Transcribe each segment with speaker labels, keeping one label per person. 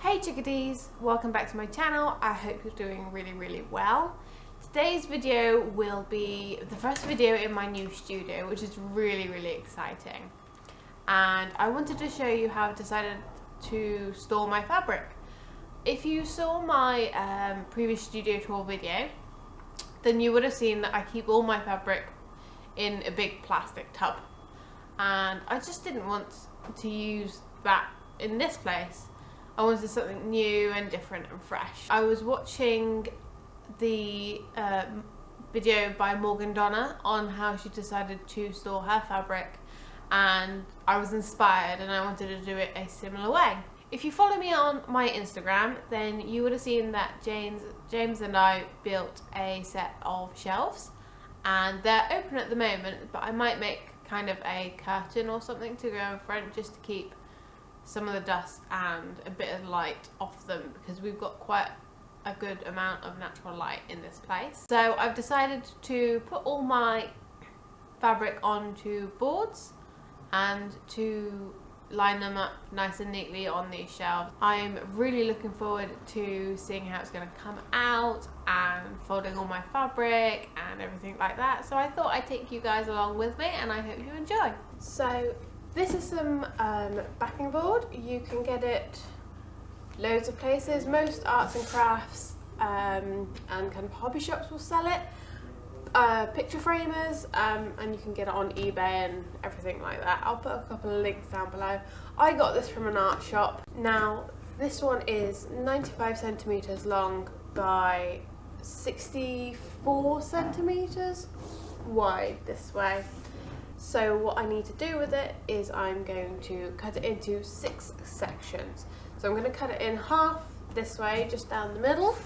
Speaker 1: Hey Chicka-dees, welcome back to my channel. I hope you're doing really well. Today's video will be the first video in my new studio, which is really exciting. And I wanted to show you how I've decided to store my fabric. If you saw my previous studio tour video, then you would have seen that I keep all my fabric in a big plastic tub. And I just didn't want to use that in this place. I wanted something new and different and fresh. I was watching the video by Morgan Donna on how she decided to store her fabric, and I was inspired and I wanted to do it a similar way. If you follow me on my Instagram, then you would have seen that James and I built a set of shelves, and they're open at the moment, but I might make kind of a curtain or something to go in front just to keep some of the dust and a bit of light off them, because we've got quite a good amount of natural light in this place. So I've decided to put all my fabric onto boards and to line them up nice and neatly on these shelves. I'm really looking forward to seeing how it's going to come out and folding all my fabric and everything like that. So I thought I'd take you guys along with me, and I hope you enjoy. So this is some backing board. You can get it loads of places. Most arts and crafts and kind of hobby shops will sell it. Picture framers, and you can get it on eBay and everything like that. I'll put a couple of links down below. I got this from an art shop. Now this one is 95 centimeters long by 64 centimeters wide this way. So what I need to do with it is I'm going to cut it into 6 sections. So I'm going to cut it in half this way, just down the middle.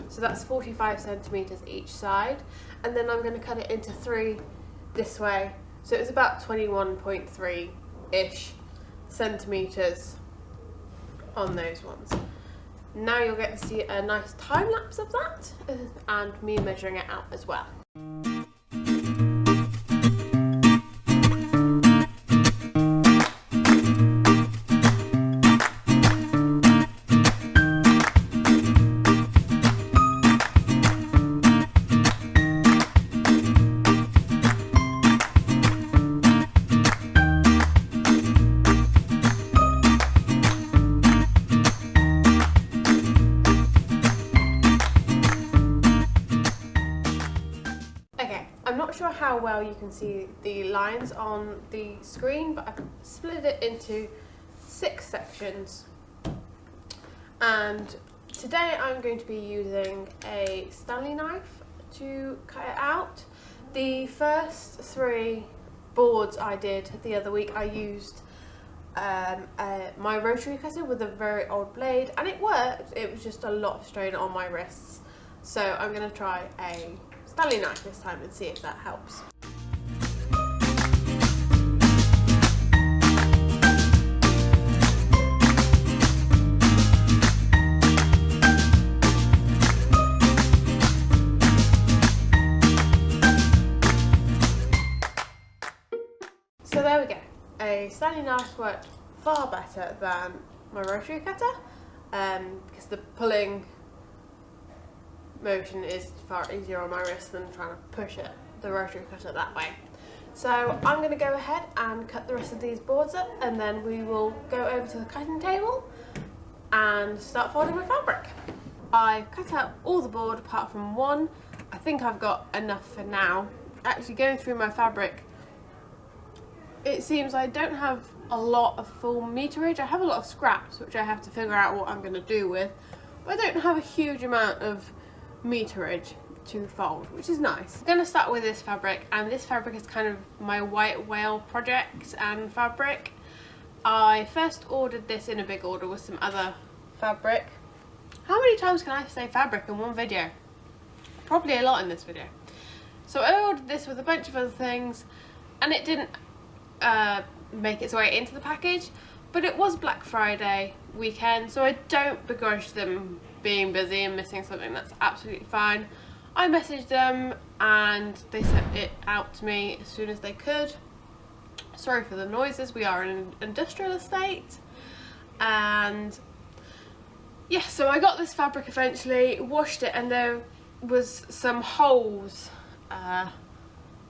Speaker 1: So that's 45 centimeters each side. And then I'm going to cut it into 3 this way. So it's about 21.3-ish centimeters on those ones. Now you'll get to see a nice time lapse of that and me measuring it out as well. I'm not sure how well you can see the lines on the screen, but I've split it into 6 sections. And today I'm going to be using a Stanley knife to cut it out. The first 3 boards I did the other week, I used my rotary cutter with a very old blade, and it worked. It was just a lot of strain on my wrists. So I'm going to try a Stanley knife this time and see if that helps. So there we go. A Stanley knife worked far better than my rotary cutter because the pulling motion is far easier on my wrist than trying to push the rotary cutter that way. So I'm going to go ahead and cut the rest of these boards up, and then we will go over to the cutting table and start folding my fabric. I've cut out all the board apart from one. I think I've got enough for now. Actually, going through my fabric, it seems I don't have a lot of full meterage. I have a lot of scraps which I have to figure out what I'm going to do with, but I don't have a huge amount of meterage to fold, which is nice. I'm going to start with this fabric, and this fabric is kind of my white whale project and fabric. I first ordered this in a big order with some other fabric. How many times can I say fabric in one video? Probably a lot in this video. So I ordered this with a bunch of other things, and it didn't make its way into the package, but it was Black Friday weekend, so I don't begrudge them being busy and missing something. That's absolutely fine. I messaged them and they sent it out to me as soon as they could. Sorry for the noises, we are in an industrial estate, and yeah, so I got this fabric eventually, washed it, and there was some holes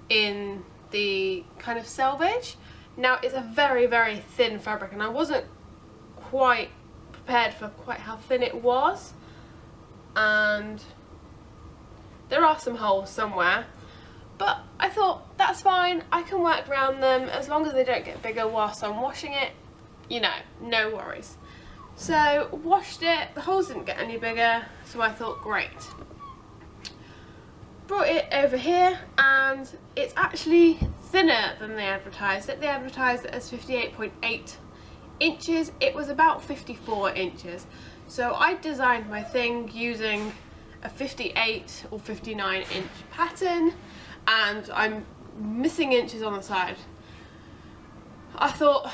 Speaker 1: in the kind of selvage. Now it's a very, very thin fabric, and I wasn't quite prepared for quite how thin it was, and there are some holes somewhere, but I thought that's fine, I can work around them as long as they don't get bigger whilst I'm washing it, you know, no worries. So washed it, the holes didn't get any bigger, so I thought great. Brought it over here, and it's actually thinner than they advertised it. They advertised it as 58.8 inches. It was about 54 inches. So I designed my thing using a 58 or 59 inch pattern, and I'm missing inches on the side. I thought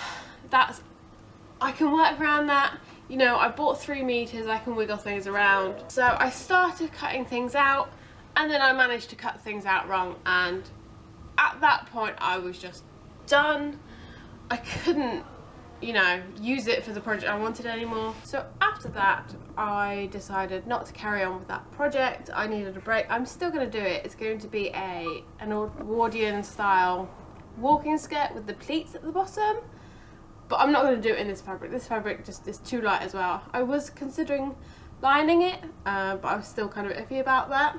Speaker 1: I can work around that. You know, I bought 3 meters, I can wiggle things around. So I started cutting things out, and then I managed to cut things out wrong, and at that point I was just done. I couldn't, you know, use it for the project I wanted anymore. So after that I decided not to carry on with that project. I needed a break. I'm still going to do it. It's going to be an Edwardian style walking skirt with the pleats at the bottom, but I'm not going to do it in this fabric. This fabric just is too light as well. I was considering lining it, but I was still kind of iffy about that.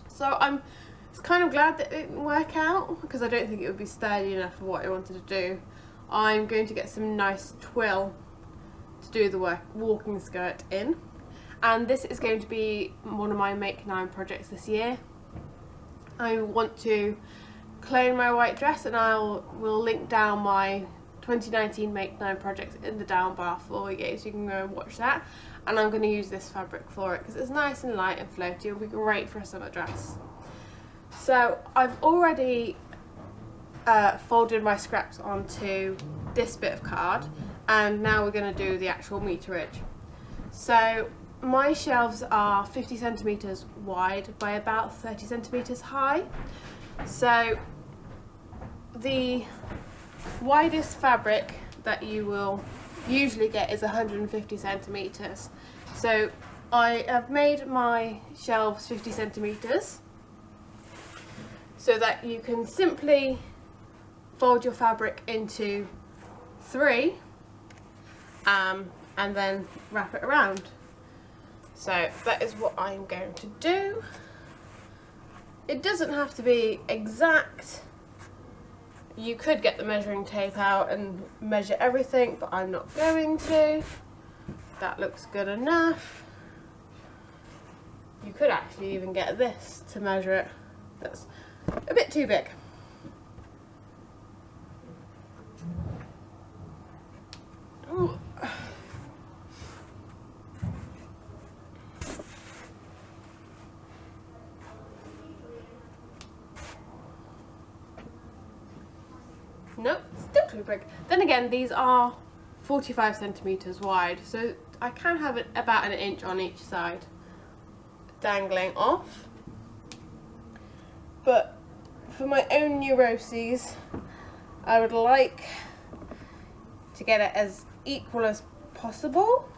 Speaker 1: So I'm kind of glad that it didn't work out, because I don't think it would be sturdy enough for what I wanted to do. I'm going to get some nice twill to do the walking skirt in, and this is going to be one of my Make 9 projects this year. I want to clone my white dress, and will link down my 2019 Make 9 projects in the down bar for you, so you can go and watch that. And I'm going to use this fabric for it because it's nice and light and floaty. It'll be great for a summer dress. So I've already folded my scraps onto this bit of card, and now we're going to do the actual meterage. So my shelves are 50 centimeters wide by about 30 centimeters high. So the widest fabric that you will usually get is 150 centimeters. So I have made my shelves 50 centimeters so that you can simply fold your fabric into 3 and then wrap it around. So that is what I'm going to do. It doesn't have to be exact. You could get the measuring tape out and measure everything, but I'm not going to. That looks good enough. You could actually even get this to measure it. That's a bit too big. Ooh. Nope, still too big. Then again, these are 45 centimeters wide, so I can have it about an inch on each side dangling off. But for my own neuroses, I would like to get it as equal as possible.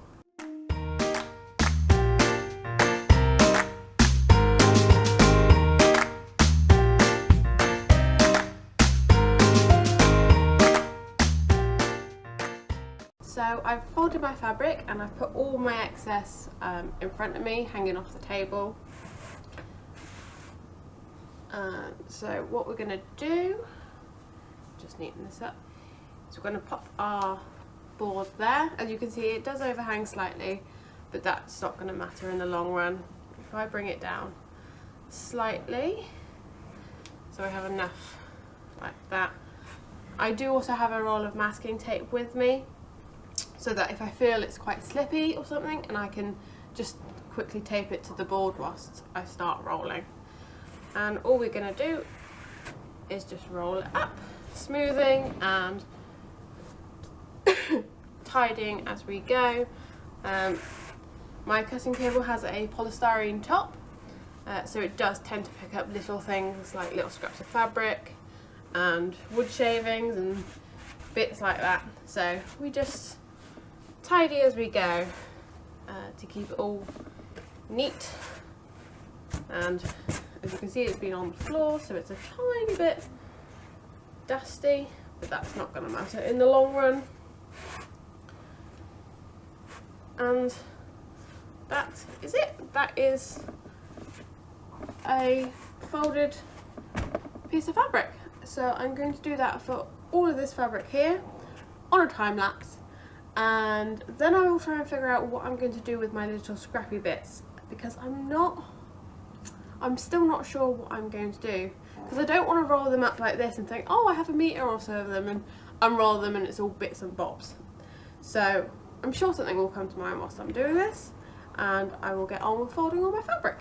Speaker 1: So I've folded my fabric and I've put all my excess in front of me, hanging off the table. So what we're going to do, just neaten this up, is we're going to pop our board there. As you can see, it does overhang slightly, but that's not going to matter in the long run. If I bring it down slightly, so I have enough like that. I do also have a roll of masking tape with me, so that if I feel it's quite slippy or something, and I can just quickly tape it to the board whilst I start rolling. And all we're going to do is just roll it up, smoothing and tidying as we go. My cutting table has a polystyrene top, so it does tend to pick up little things like little scraps of fabric and wood shavings and bits like that. So we just tidy as we go, to keep it all neat. And as you can see, it's been on the floor, so it's a tiny bit dusty, but that's not going to matter in the long run. And that is it. That is a folded piece of fabric. So I'm going to do that for all of this fabric here on a time lapse, and then I will try and figure out what I'm going to do with my little scrappy bits, because I'm still not sure what I'm going to do, because I don't want to roll them up like this and think, oh, I have a metre or so of them, and unroll them and it's all bits and bobs. So I'm sure something will come to mind whilst I'm doing this, and I will get on with folding all my fabric.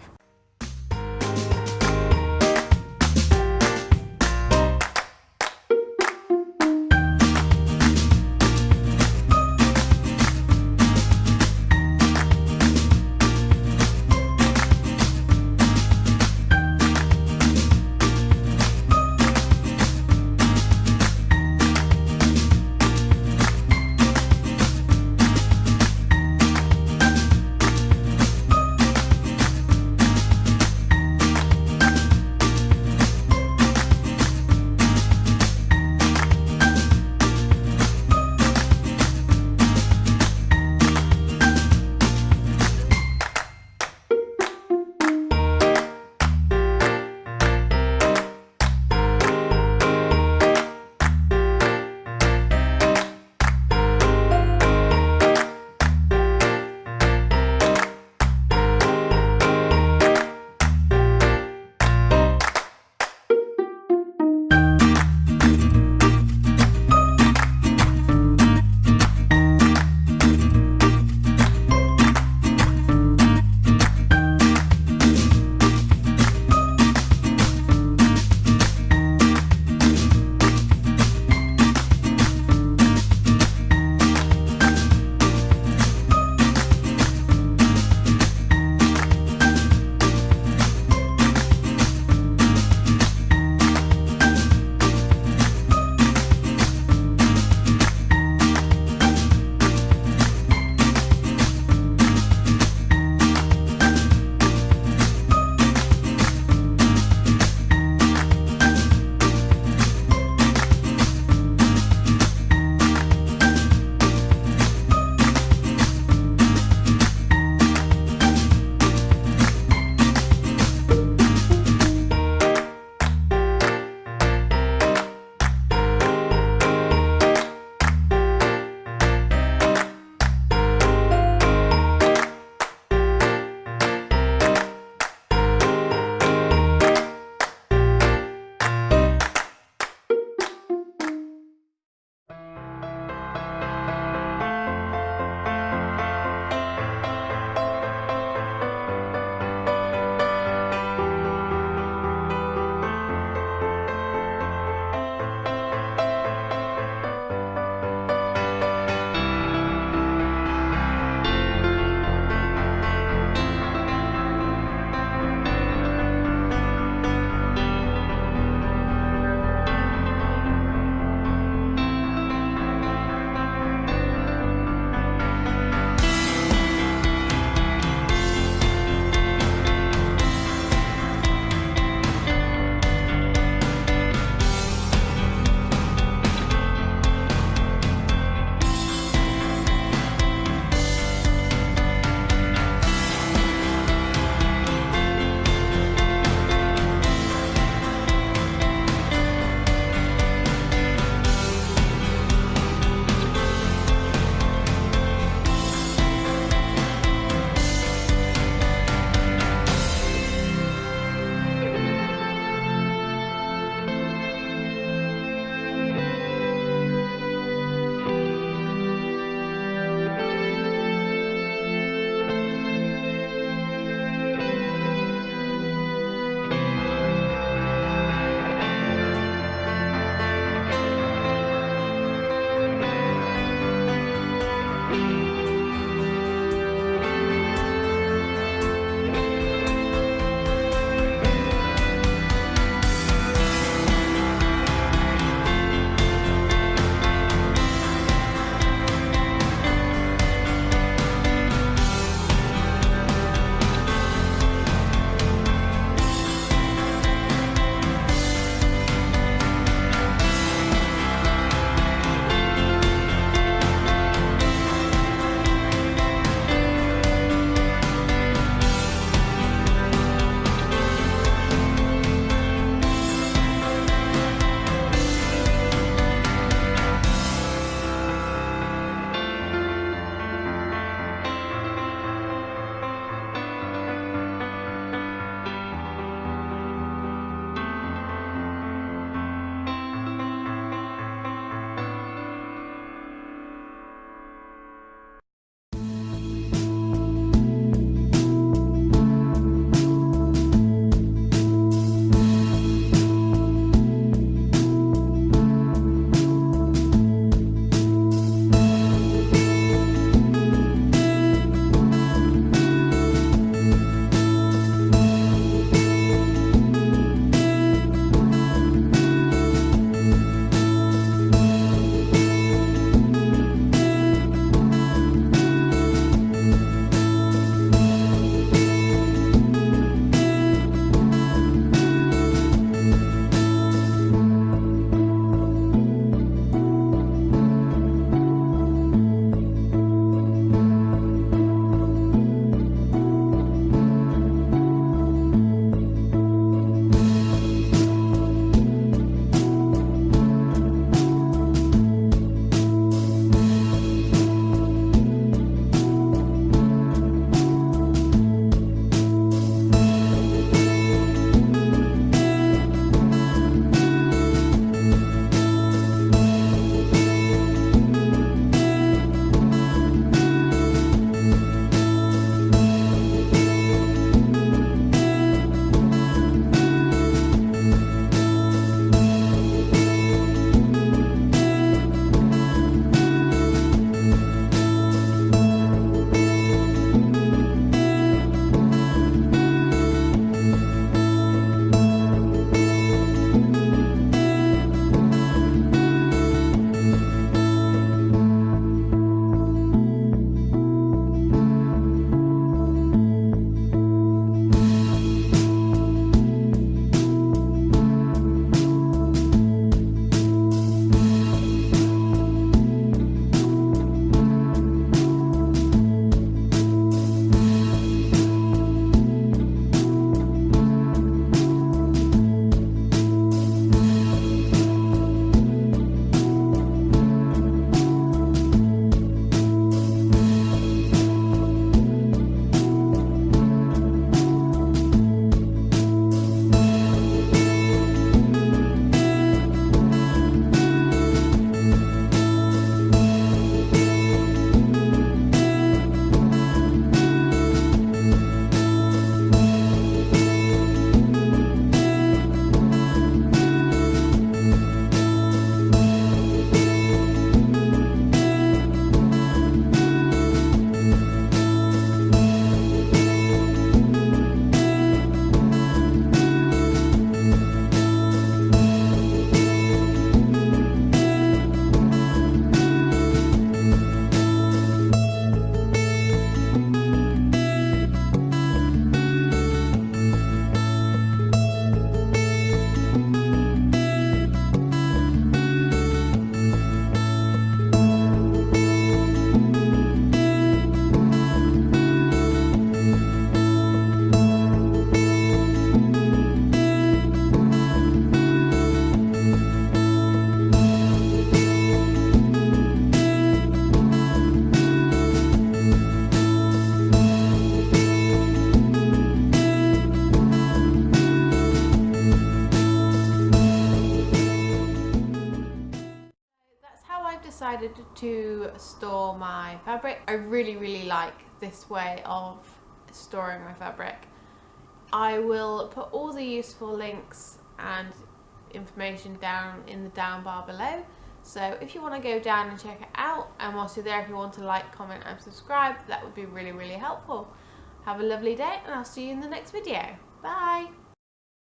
Speaker 1: decided to store my fabric. I really like this way of storing my fabric. I will put all the useful links and information down in the down bar below. So if you want to go down and check it out, and whilst you're there, if you want to like, comment and subscribe, that would be really helpful. Have a lovely day, and I'll see you in the next video. Bye!